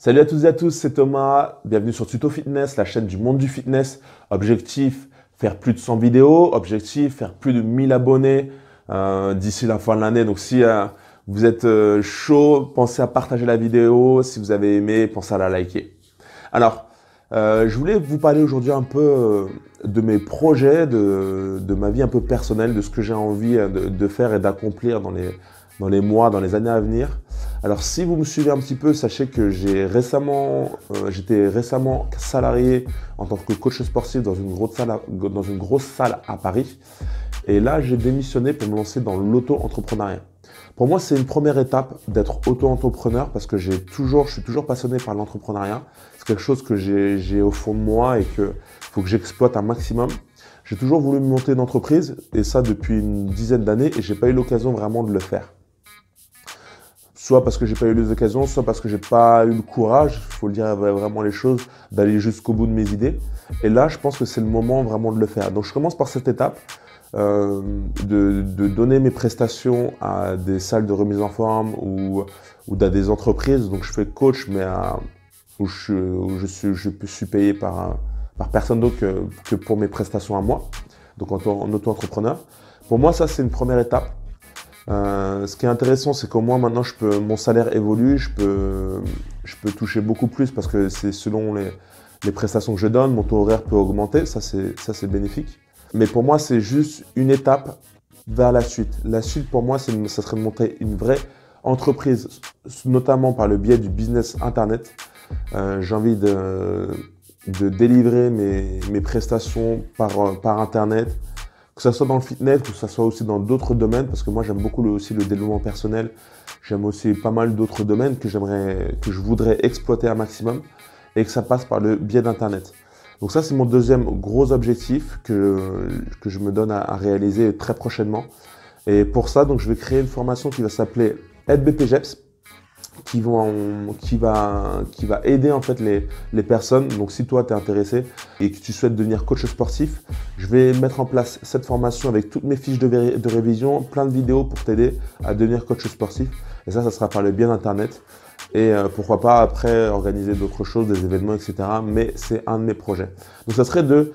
Salut à toutes et à tous, c'est Thomas. Bienvenue sur Tuto Fitness, la chaîne du monde du fitness. Objectif, faire plus de 100 vidéos. Objectif, faire plus de 1000 abonnés d'ici la fin de l'année. Donc si vous êtes chaud, pensez à partager la vidéo. Si vous avez aimé, pensez à la liker. Alors, je voulais vous parler aujourd'hui un peu de mes projets, de ma vie un peu personnelle, de ce que j'ai envie de faire et d'accomplir dans les mois, dans les années à venir. Alors, si vous me suivez un petit peu, sachez que j'étais récemment salarié en tant que coach sportif dans une grosse salle à Paris. Et là, j'ai démissionné pour me lancer dans l'auto-entrepreneuriat. Pour moi, c'est une première étape d'être auto-entrepreneur parce que je suis toujours passionné par l'entrepreneuriat. C'est quelque chose que j'ai au fond de moi et qu'il faut que j'exploite un maximum. J'ai toujours voulu monter une entreprise et ça depuis une dizaine d'années et j'ai pas eu l'occasion vraiment de le faire. Soit parce que j'ai pas eu les occasions, soit parce que j'ai pas eu le courage, il faut le dire vraiment les choses, d'aller jusqu'au bout de mes idées. Et là, je pense que c'est le moment vraiment de le faire. Donc, je commence par cette étape de donner mes prestations à des salles de remise en forme ou à des entreprises. Donc, je fais coach, mais où je suis payé par personne d'autre que pour mes prestations à moi, donc en auto-entrepreneur. Pour moi, ça, c'est une première étape. Ce qui est intéressant, c'est qu'au moins maintenant, mon salaire évolue, je peux toucher beaucoup plus parce que c'est selon les prestations que je donne, mon taux horaire peut augmenter, ça c'est bénéfique. Mais pour moi, c'est juste une étape vers la suite. La suite, pour moi, ça serait de monter une vraie entreprise, notamment par le biais du business Internet. J'ai envie de délivrer mes prestations par Internet, que ce soit dans le fitness, que ce soit aussi dans d'autres domaines, parce que moi j'aime beaucoup aussi le développement personnel. J'aime aussi pas mal d'autres domaines que je voudrais exploiter un maximum et que ça passe par le biais d'Internet. Donc ça, c'est mon deuxième gros objectif que je me donne à réaliser très prochainement. Et pour ça, donc, je vais créer une formation qui va s'appeler Aide BPGEPS, qui va aider en fait les personnes. Donc si toi tu es intéressé et que tu souhaites devenir coach sportif, je vais mettre en place cette formation avec toutes mes fiches de révision, plein de vidéos pour t'aider à devenir coach sportif. Et ça sera par le biais d'Internet. Et pourquoi pas après organiser d'autres choses, des événements, etc. Mais c'est un de mes projets. Donc ça serait de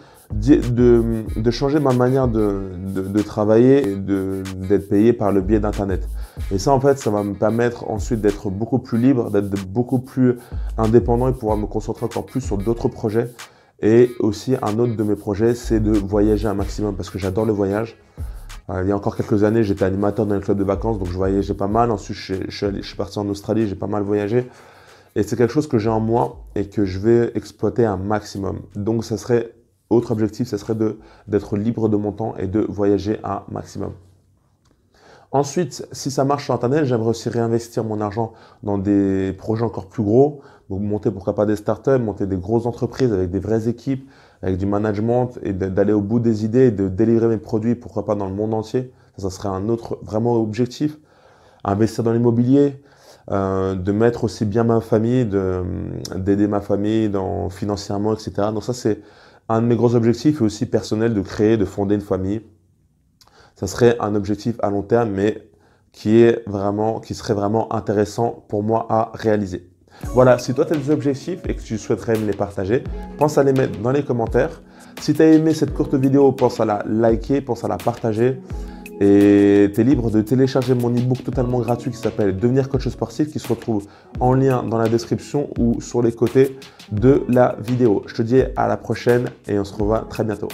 changer ma manière de travailler et d'être payé par le biais d'Internet. Et ça, en fait, ça va me permettre ensuite d'être beaucoup plus libre, d'être beaucoup plus indépendant et pouvoir me concentrer encore plus sur d'autres projets. Et aussi, un autre de mes projets, c'est de voyager un maximum parce que j'adore le voyage. Il y a encore quelques années, j'étais animateur dans un club de vacances, donc je voyageais pas mal. Ensuite, je suis parti en Australie, j'ai pas mal voyagé. Et c'est quelque chose que j'ai en moi et que je vais exploiter un maximum. Donc, ça serait autre objectif, ce serait d'être libre de mon temps et de voyager un maximum. Ensuite, si ça marche sur Internet, j'aimerais aussi réinvestir mon argent dans des projets encore plus gros. Donc monter pourquoi pas des startups, monter des grosses entreprises avec des vraies équipes, avec du management et d'aller au bout des idées et de délivrer mes produits, pourquoi pas dans le monde entier. Ça serait un autre vraiment objectif. Investir dans l'immobilier, de mettre aussi bien ma famille, d'aider ma famille financièrement, etc. Donc ça, c'est un de mes gros objectifs et aussi personnel de fonder une famille. Ça serait un objectif à long terme, mais qui serait vraiment intéressant pour moi à réaliser. Voilà, si toi tu as des objectifs et que tu souhaiterais me les partager, pense à les mettre dans les commentaires. Si tu as aimé cette courte vidéo, pense à la liker, pense à la partager. Et tu es libre de télécharger mon e-book totalement gratuit qui s'appelle Devenir coach sportif, qui se retrouve en lien dans la description ou sur les côtés de la vidéo. Je te dis à la prochaine et on se revoit très bientôt.